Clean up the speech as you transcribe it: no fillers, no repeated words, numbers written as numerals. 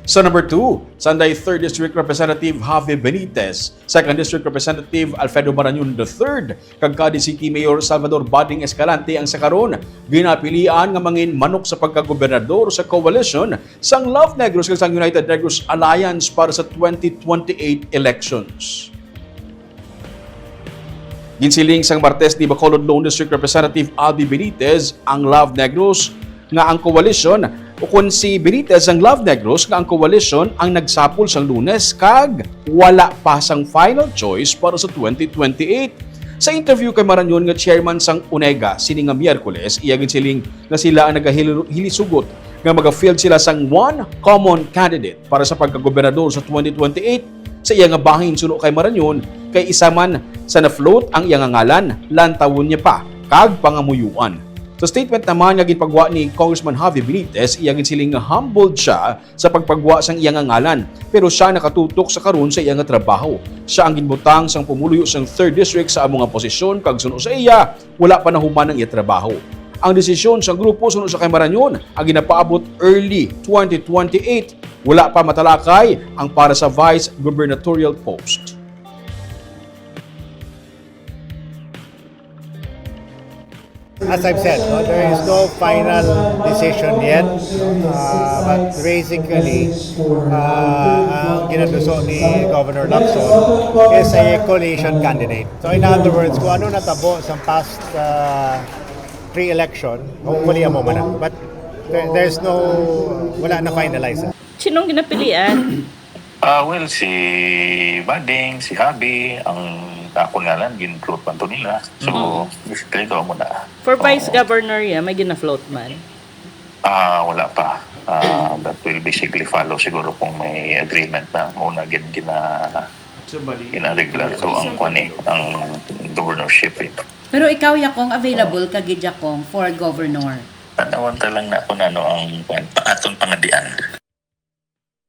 Sa number 2, Sanday 3rd District Representative Javi Benitez, 2nd District Representative Alfredo Marañon III, kag Cadiz City Mayor Salvador Bading Escalante ang sakaron ginapilian nga mangin manok sa pagkagobernador sa coalition sang Love Negros kag sang United Negros Alliance para sa 2028 elections. Ginsiling sang Martes ni Bacolod Lone District Representative Albi Benitez ang Love Negros nga ang coalition o kung si Benitez ang Love Negros nga ang coalition ang nagsapol sang Lunes kag wala pa sang final choice para sa 2028. Sa interview kay Marañon nga chairman sang UNEGA sini nga Miyerkules, iya ginsiling nga sila ang nagahilisugot nga maga-field sila sang one common candidate para sa pagkagobernador sa 2028. Sa iya nga bahin suno kay Marañon kay isa man sa na-float ang iya nga ngalan, lantawon niya pa kag pangamuyuan. Sa statement naman nga ginpagwa ni Congressman Javi Benitez, iya ginsiling nga humbled siya sa pagpagwa sang iya nga ngalan, pero siya nakatutok sa karon sa iya nga trabaho. Siya ang ginbutang sang pumuluyo sang 3rd District sa among nga posisyon kag suno sa iya wala pa nahuman ang iya trabaho. Ang desisyon sang grupo suno sa kay Marañon ang ginapaabot early 2028. Wala pa matalakay ang para sa vice gubernatorial post. As I've said, there is no final decision yet, but basically, ang ginaduso ni Governor Lacson is a coalition candidate. So in other words, kung ano natabo sa past pre-election, hopefully amo man. But there's no, wala na finalize. Sinong ginapilian? Well, si Bading, si Javi, ang ako nga lang, gin-float man to nila. So, basically, ito mo na. For Vice Governor may gina-float man. Wala pa. That will basically follow siguro kung may agreement na muna gina-regular. So, ang governorship. Pero ikaw, Yakong, available ka gid Yakong for governor? Nawan lang na ako na ang atong pangadian.